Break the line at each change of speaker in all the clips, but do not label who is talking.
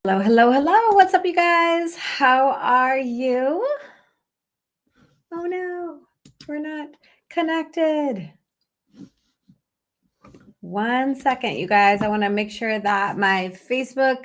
Hello, hello, hello. What's up, you guys? How are you? Oh no, we're not connected. 1 second, you guys. I want to make sure that my Facebook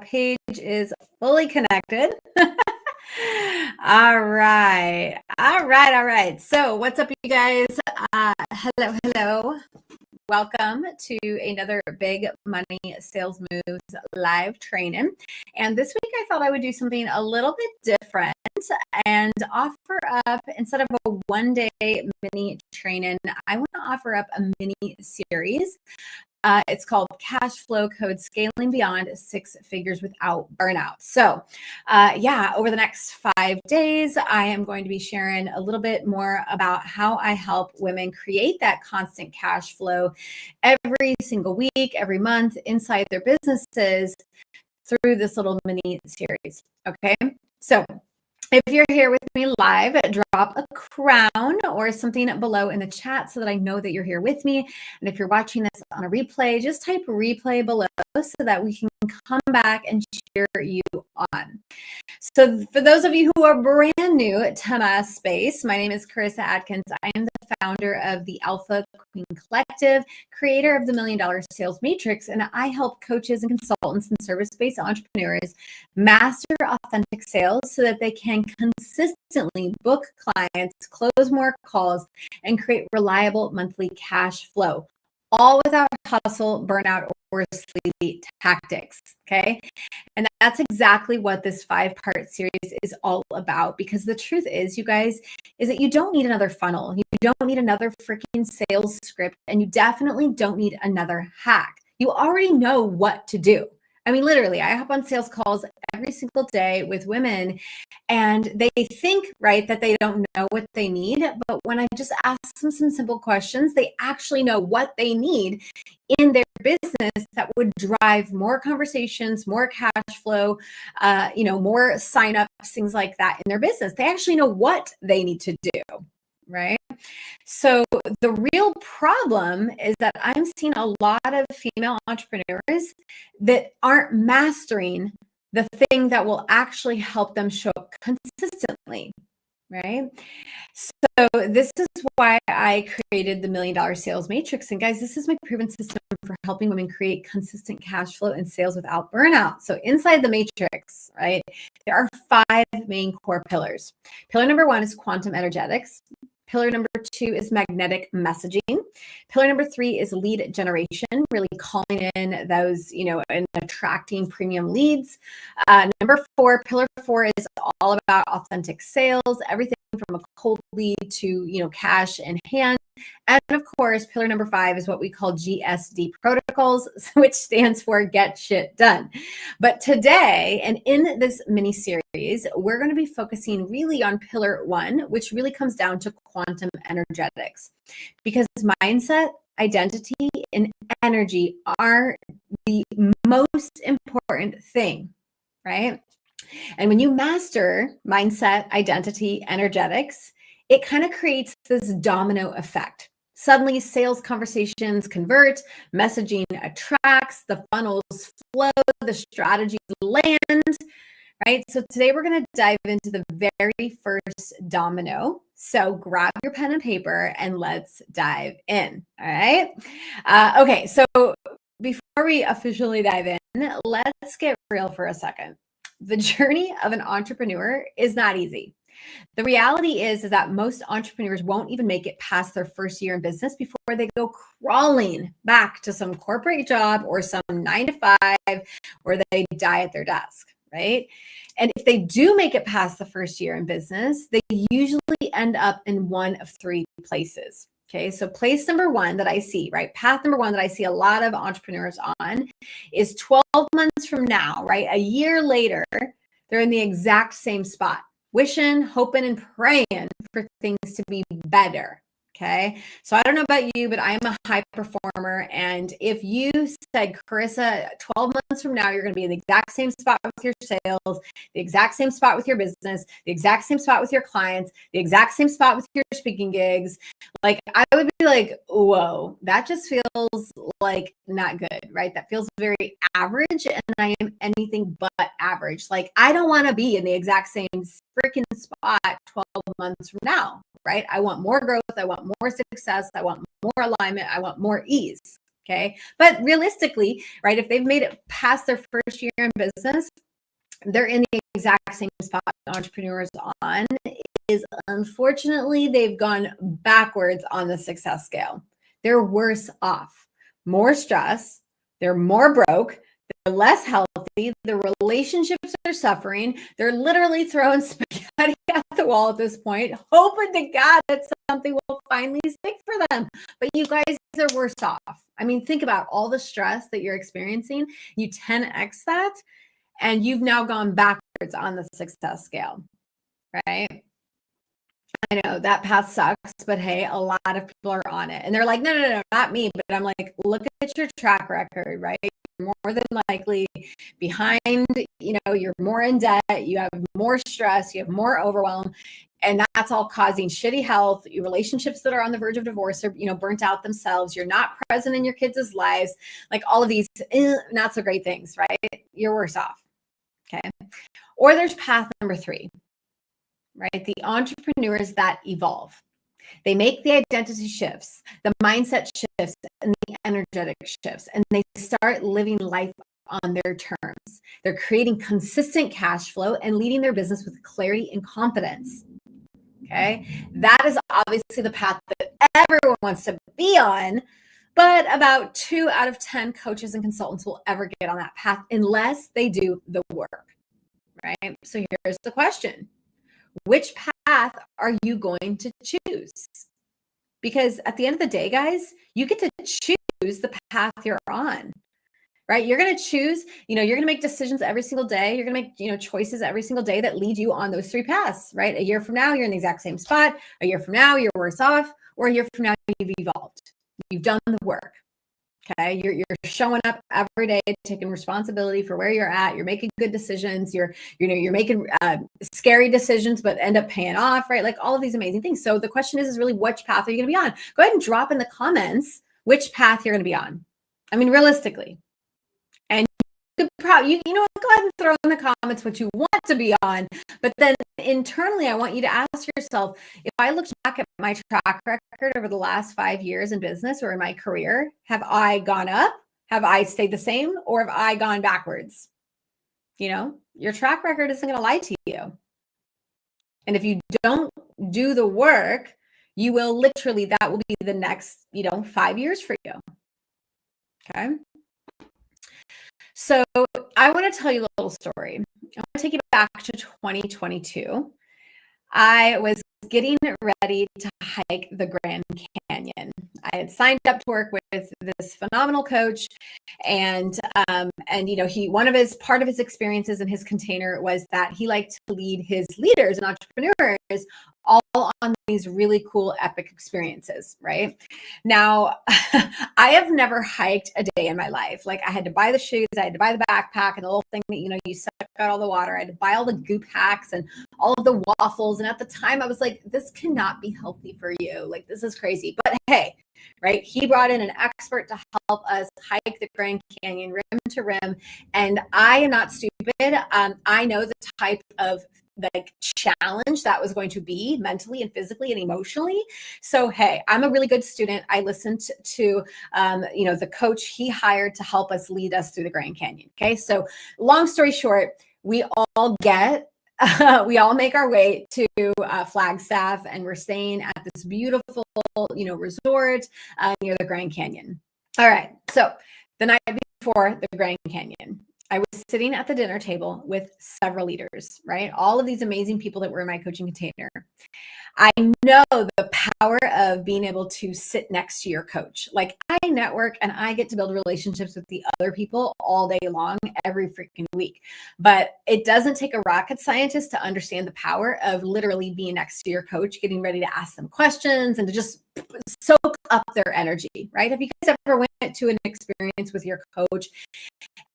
page is fully connected. All right. All right. All right. So what's up, you guys? Hello, hello. Welcome to another Big Money Sales Moves live training. And this week I thought I would do something a little bit different and offer up, instead of a one-day mini training, I want to offer up a mini series. It's called Cashflow Code, Scaling Beyond Six Figures Without Burnout. So over the next 5 days, I am going to be sharing a little bit more about how I help women create that constant cash flow every single week, every month inside their businesses through this little mini series. Okay. So if you're here with me live, drop a crown or something below in the chat so that I know that you're here with me. And if you're watching this on a replay, just type replay below so that we can come back and cheer you on. So for those of you who are brand new to my space, my name is Carissa Adkins. I am the founder of the Alpha Queen Collective, creator of the $1 Million Sales Matrix, and I help coaches and consultants and service-based entrepreneurs master authentic sales so that they can consistently book clients, close more calls, and create reliable monthly cash flow, all without hustle, burnout, or sleazy tactics. Okay. And that's exactly what this 5-part series is all about. Because the truth is, you guys, is that you don't need another funnel. You don't need another freaking sales script. And you definitely don't need another hack. You already know what to do. I mean, literally, I hop on sales calls every single day with women, and they think, right, that they don't know what they need. But when I just ask them some simple questions, they actually know what they need in their business that would drive more conversations, more cash flow, more signups, things like that in their business. They actually know what they need to do, right? So the real problem is that I'm seeing a lot of female entrepreneurs that aren't mastering the thing that will actually help them show up consistently, right? So this is why I created the $1 Million Sales Matrix. And guys, this is my proven system for helping women create consistent cash flow and sales without burnout. So inside the matrix, right, there are 5 main core pillars. Pillar number 1 is quantum energetics. Pillar number 2 is magnetic messaging. Pillar number 3 is lead generation, really calling in those, and attracting premium leads. Number 4, pillar 4 is all about authentic sales, everything from a cold lead to, cash in hand. And of course, pillar number 5 is what we call GSD protocols, which stands for get shit done. But today, and in this mini series, we're going to be focusing really on pillar 1, which really comes down to quantum energetics, because mindset, identity, and energy are the most important thing, right? And when you master mindset, identity, energetics, it kind of creates this domino effect. Suddenly, sales conversations convert, messaging attracts, the funnels flow, the strategies land, right? So today we're going to dive into the very first domino. So grab your pen and paper and let's dive in. All right. Okay. So before we officially dive in, let's get real for a second. The journey of an entrepreneur is not easy. The reality is that most entrepreneurs won't even make it past their first year in business before they go crawling back to some corporate job or some 9-to-5 where they die at their desk, right? And if they do make it past the first year in business, they usually end up in one of 3 places. Okay, so place number 1 that I see, right? Path number 1 that I see a lot of entrepreneurs on is 12 months from now, right? A year later, they're in the exact same spot, wishing, hoping, and praying for things to be better. Okay. So I don't know about you, but I am a high performer. And if you said, Carissa, 12 months from now, you're going to be in the exact same spot with your sales, the exact same spot with your business, the exact same spot with your clients, the exact same spot with your speaking gigs, like I would be like, whoa, that just feels like not good, right? That feels very average. And I am anything but average. Like I don't want to be in the exact same freaking spot 12 months from now, right? I want more growth. I want more success. I want more alignment. I want more ease. Okay. But realistically, right, if they've made it past their first year in business, they're in the exact same spot entrepreneurs on, is unfortunately they've gone backwards on the success scale. They're worse off, more stress, they're more broke, they're less healthy, their relationships are suffering, they're literally throwing spaghetti at the wall at this point, hoping to God that something will finally stick for them. But you guys are worse off. I mean, think about all the stress that you're experiencing. You 10x that, and you've now gone backwards on the success scale, right? I know that path sucks, but hey, a lot of people are on it. And they're like, no, not me. But I'm like, look at your track record, right? You're more than likely behind, you're more in debt, you have more stress, you have more overwhelm. And that's all causing shitty health, your relationships that are on the verge of divorce are, burnt out themselves. You're not present in your kids' lives, like all of these not so great things, right? You're worse off. Okay. Or there's path number 3. Right? The entrepreneurs that evolve. They make the identity shifts, the mindset shifts, and the energetic shifts, and they start living life on their terms. They're creating consistent cash flow and leading their business with clarity and confidence. Okay. That is obviously the path that everyone wants to be on, but about 2 out of 10 coaches and consultants will ever get on that path unless they do the work. Right? So here's the question. Which path are you going to choose? Because at the end of the day, guys, you get to choose the path you're on, right? You're going to choose, you're going to make decisions every single day. You're going to make, choices every single day that lead you on those 3 paths, right? A year from now, you're in the exact same spot. A year from now, you're worse off. Or a year from now, you've evolved. You've done the work. Okay. You're showing up every day, taking responsibility for where you're at. You're making good decisions. You're making scary decisions, but end up paying off, right? Like all of these amazing things. So the question is really which path are you going to be on? Go ahead and drop in the comments which path you're going to be on. I mean, realistically. And you could probably, go ahead and throw in the comments what you want to be on. But then internally, I want you to ask yourself, if I looked back at my track record over the last 5 years in business or in my career, have I gone up? Have I stayed the same? Or have I gone backwards? Your track record isn't going to lie to you. And if you don't do the work, you will literally, that will be the next, 5 years for you. Okay. So I want to tell you a little story. I want to take you back to 2022. I was getting ready to hike the Grand Canyon. I had signed up to work with this phenomenal coach, and part of his experiences in his container was that he liked to lead his leaders and entrepreneurs all on these really cool epic experiences, right? Now, I have never hiked a day in my life. Like I had to buy the shoes, I had to buy the backpack and the little thing that, you suck out all the water. I had to buy all the goop hacks and all of the waffles. And at the time I was like, this cannot be healthy for you. Like, this is crazy. But hey, right? He brought in an expert to help us hike the Grand Canyon rim to rim. And I am not stupid. I know the type of challenge that was going to be mentally and physically and emotionally. So, hey, I'm a really good student. I listened to the coach he hired to help us lead us through the Grand Canyon. Okay. So long story short, we all make our way to Flagstaff, and we're staying at this beautiful, resort near the Grand Canyon. All right. So the night before the Grand Canyon, I was sitting at the dinner table with several leaders, right? All of these amazing people that were in my coaching container. I know the power of being able to sit next to your coach. Like, I network and I get to build relationships with the other people all day long, every freaking week. But it doesn't take a rocket scientist to understand the power of literally being next to your coach, getting ready to ask them questions and to just soak up their energy, right? Have you guys ever went to an experience with your coach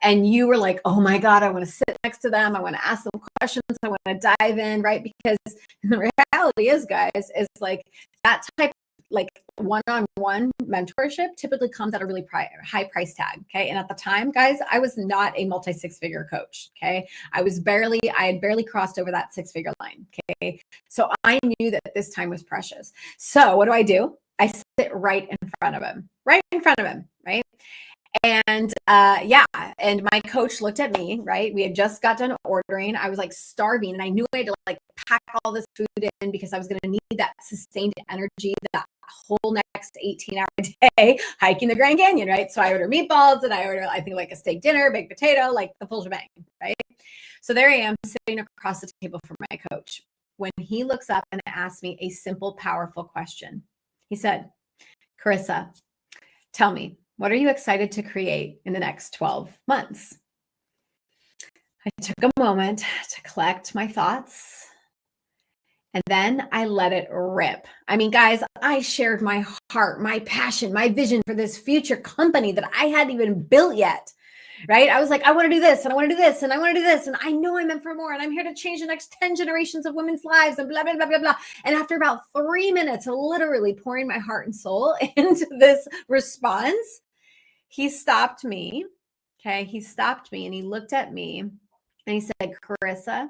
and you were like, oh my God, I want to sit next to them. I want to ask them questions. I want to dive in, right? Because the reality is, guys, is like that type of like one-on-one mentorship typically comes at a really high price tag. Okay. And at the time, guys, I was not a multi-six-figure coach. Okay. I had barely crossed over that six-figure line. Okay. So I knew that this time was precious. So what do? I sit right in front of him, right? And and my coach looked at me, right? We had just got done ordering. I was like starving and I knew I had to like pack all this food in because I was going to need that sustained energy that whole next 18-hour day hiking the Grand Canyon, right? So I order meatballs and I order, I think, like a steak dinner, baked potato, like the full shebang, right? So there I am sitting across the table from my coach when he looks up and asks me a simple, powerful question. He said, Carissa, tell me, what are you excited to create in the next 12 months? I took a moment to collect my thoughts and then I let it rip. I mean, guys, I shared my heart, my passion, my vision for this future company that I hadn't even built yet, right? I was like, I want to do this and I want to do this and I want to do this. And I know I'm meant for more and I'm here to change the next 10 generations of women's lives and blah, blah, blah, blah, blah. And after about 3 minutes of literally pouring my heart and soul into this response, he stopped me. Okay. He stopped me and he looked at me and he said, Carissa,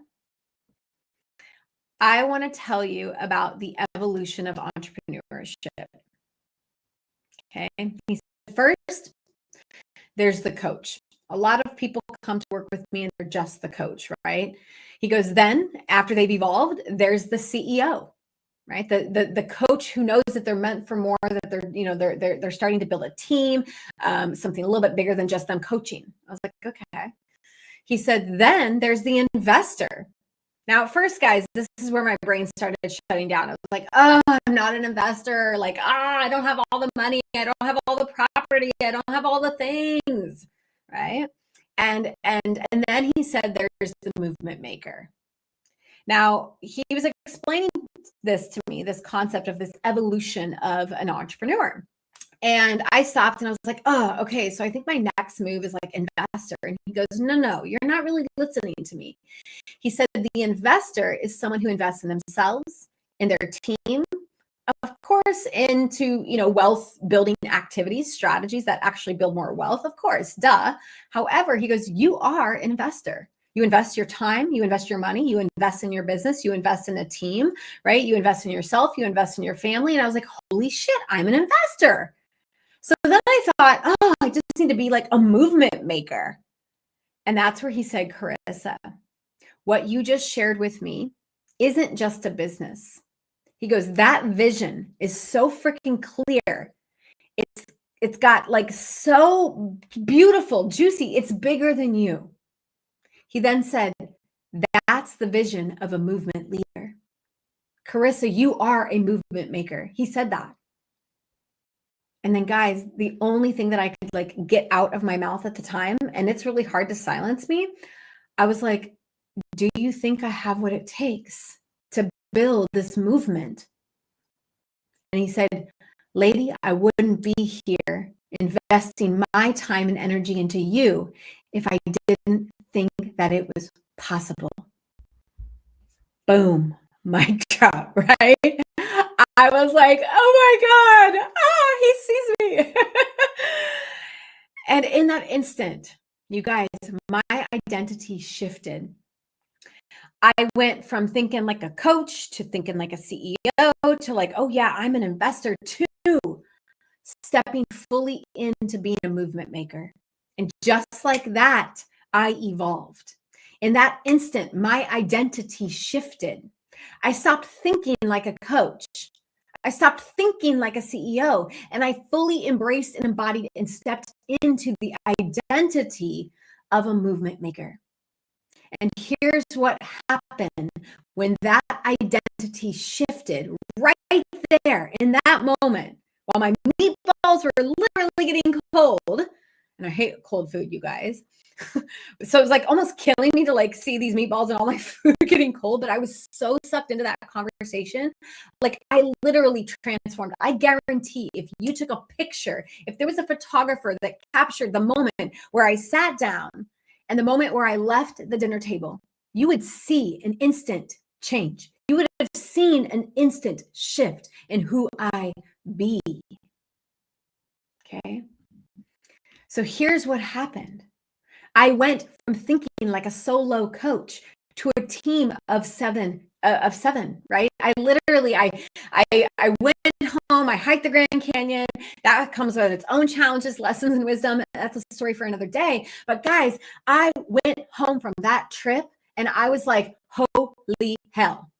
I want to tell you about the evolution of entrepreneurship. Okay. He said, first, there's the coach. A lot of people come to work with me and they're just the coach, right? He goes, then after they've evolved, there's the CEO, right? The coach who knows that they're meant for more, that they're starting to build a team, something a little bit bigger than just them coaching. I was like, okay. He said, then there's the investor. Now, at first, guys, this is where my brain started shutting down. I was like, oh, I'm not an investor. Like, I don't have all the money. I don't have all the property. I don't have all the things, right? And then he said, there's the movement maker. Now, he was explaining this to me, this concept of this evolution of an entrepreneur. And I stopped and I was like, oh, okay. So I think my next move is like investor. And he goes, no, you're not really listening to me. He said, the investor is someone who invests in themselves, in their team, of course, into, wealth building activities, strategies that actually build more wealth, of course, duh. However, he goes, you are an investor. You invest your time, you invest your money, you invest in your business, you invest in a team, right? You invest in yourself, you invest in your family. And I was like, holy shit, I'm an investor. So then I thought, oh, I just need to be like a movement maker. And that's where he said, Carissa, what you just shared with me isn't just a business. He goes, that vision is so freaking clear. It's got like so beautiful, juicy. It's bigger than you. He then said, that's the vision of a movement leader. Carissa, you are a movement maker. He said that. And then, guys, the only thing that I could like get out of my mouth at the time, and it's really hard to silence me, I was like, do you think I have what it takes to build this movement? And he said, lady, I wouldn't be here investing my time and energy into you if I didn't think that it was possible. Boom, mic drop, right? I was like, oh my God, he sees me. And in that instant, you guys, my identity shifted. I went from thinking like a coach to thinking like a CEO to like, oh yeah, I'm an investor too, stepping fully into being a movement maker. And just like that, I evolved. In that instant, my identity shifted. I stopped thinking like a coach. I stopped thinking like a CEO, and I fully embraced and embodied and stepped into the identity of a movement maker. And here's what happened when that identity shifted right there in that moment while my meatballs were literally getting cold. And I hate cold food, you guys. So it was like almost killing me to like see these meatballs and all my food getting cold, but I was so sucked into that conversation. Like I literally transformed. I guarantee if you took a picture, if there was a photographer that captured the moment where I sat down and the moment where I left the dinner table, you would see an instant change. You would have seen an instant shift in who I be. Okay. So here's what happened. I went from thinking like a solo coach to a team of seven, right? I literally, I went home, I hiked the Grand Canyon. That comes with its own challenges, lessons, and wisdom. That's a story for another day. But guys, I went home from that trip and I was like, holy hell.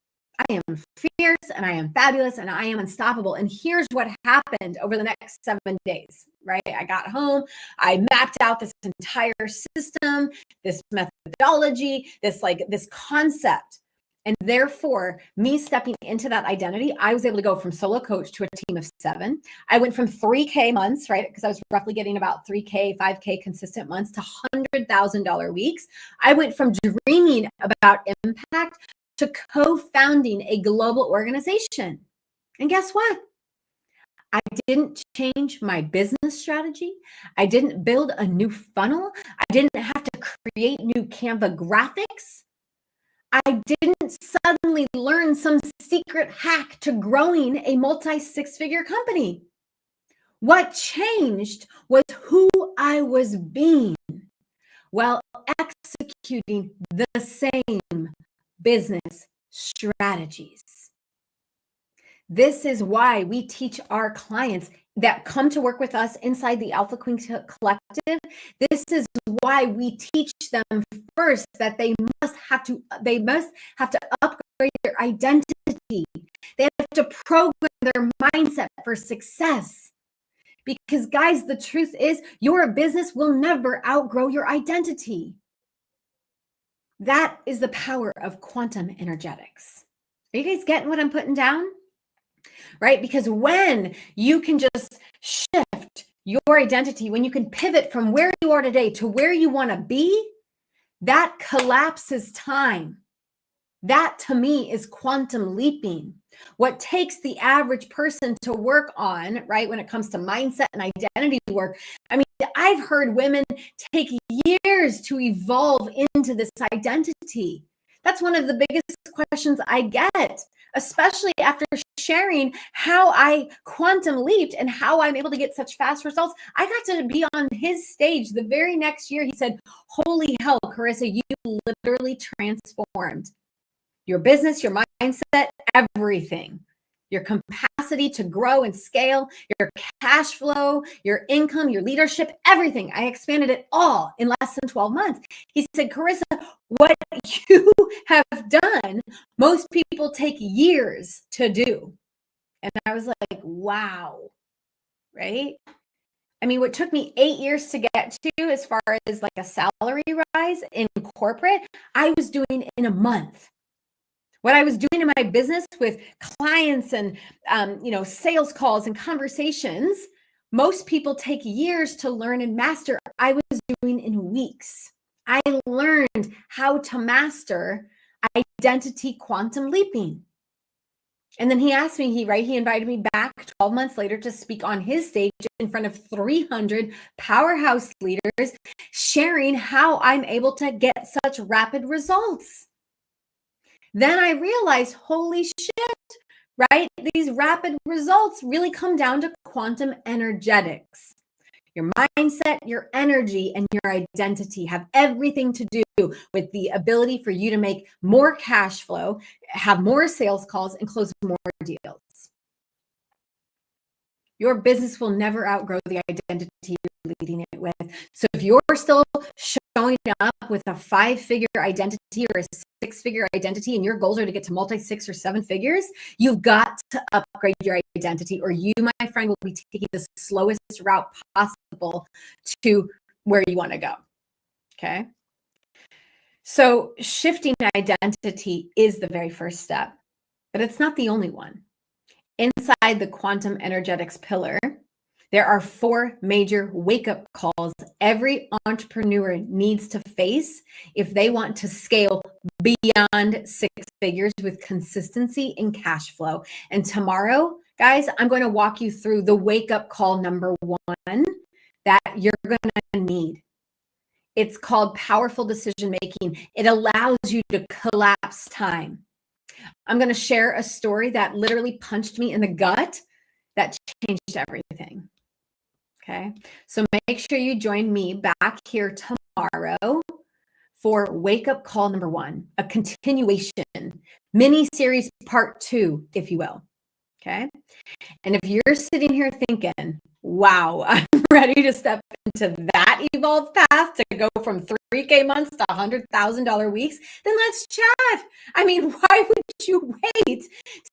I am fierce and I am fabulous and I am unstoppable. And here's what happened over the next 7 days, right? I got home, I mapped out this entire system, this methodology, this concept. And therefore, me stepping into that identity, I was able to go from solo coach to a team of 7. I went from 3K months, right? Because I was roughly getting about 3K, 5K consistent months to $100,000 weeks. I went from dreaming about impact to co-founding a global organization. And guess what? I didn't change my business strategy. I didn't build a new funnel. I didn't have to create new Canva graphics. I didn't suddenly learn some secret hack to growing a multi-six-figure company. What changed was who I was being while executing the same business strategies. This is why we teach our clients that come to work with us inside the Alpha Queen Collective. This is why we teach them first that they must have to upgrade their identity. They have to program their mindset for success. Because guys, the truth is your business will never outgrow your identity. That is the power of quantum energetics. Are you guys getting what I'm putting down? Right? Because when you can just shift your identity, when you can pivot from where you are today to where you want to be, that collapses time. That to me is quantum leaping. What takes the average person to work on, right, when it comes to mindset and identity work, I mean, I've heard women take years to evolve into this identity. That's one of the biggest questions I get, especially after sharing how I quantum leaped and how I'm able to get such fast results. I got to be on his stage the very next year. He said, holy hell, Carissa, you literally transformed your business, your mindset, everything. Your capacity to grow and scale, your cash flow, your income, your leadership, everything. I expanded it all in less than 12 months. He said, Carissa, what you have done, most people take years to do. And I was like, wow, right? I mean, what took me 8 years to get to as far as like a salary rise in corporate, I was doing in a month. What I was doing in my business with clients and, sales calls and conversations, most people take years to learn and master. I was doing in weeks. I learned how to master identity quantum leaping. And then he asked me, he invited me back 12 months later to speak on his stage in front of 300 powerhouse leaders, sharing how I'm able to get such rapid results. Then I realized, holy shit, right? These rapid results really come down to quantum energetics. Your mindset, your energy, and your identity have everything to do with the ability for you to make more cash flow, have more sales calls, and close more deals. Your business will never outgrow the identity you're leading it with. So if you're still showing up with a 5-figure identity or a 6-figure identity and your goals are to get to multi-6 or 7 figures, you've got to upgrade your identity, or you, my friend, will be taking the slowest route possible to where you want to go. Okay. So shifting identity is the very first step, but it's not the only one. Inside the quantum energetics pillar, there are 4 major wake-up calls every entrepreneur needs to face if they want to scale beyond 6 figures with consistency and cash flow. And tomorrow, guys, I'm going to walk you through the wake-up call number 1 that you're going to need. It's called powerful decision making. It allows you to collapse time. I'm going to share a story that literally punched me in the gut that changed everything. Okay. So make sure you join me back here tomorrow for wake up call number 1, a continuation, mini series part 2, if you will. Okay. And if you're sitting here thinking, wow, I'm ready to step into that evolved path to go from 3K months to $100,000 weeks, then let's chat. I mean, why would you wait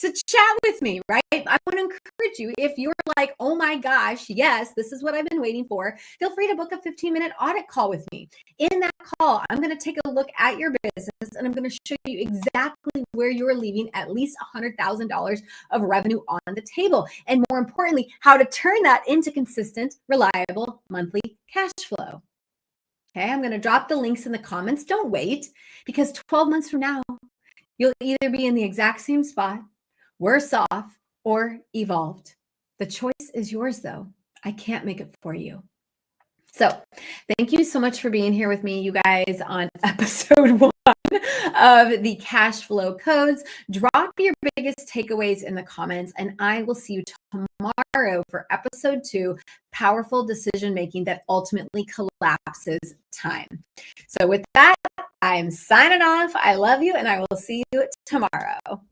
to chat with me, right? I want to encourage you, if you're like, oh my gosh, yes, this is what I've been waiting for, feel free to book a 15-minute audit call with me. In that call, I'm going to take a look at your business and I'm going to show you exactly where you're leaving at least $100,000 of revenue on the table. And more importantly, how to turn that into consistent, reliable monthly cash flow. Okay, I'm going to drop the links in the comments. Don't wait, because 12 months from now, you'll either be in the exact same spot, worse off, or evolved. The choice is yours, though. I can't make it for you. So thank you so much for being here with me, you guys, on episode 1 of the cash flow codes. Drop your biggest takeaways in the comments, and I will see you tomorrow for episode 2, powerful decision making that ultimately collapses time. So with that, I'm signing off. I love you, and I will see you tomorrow.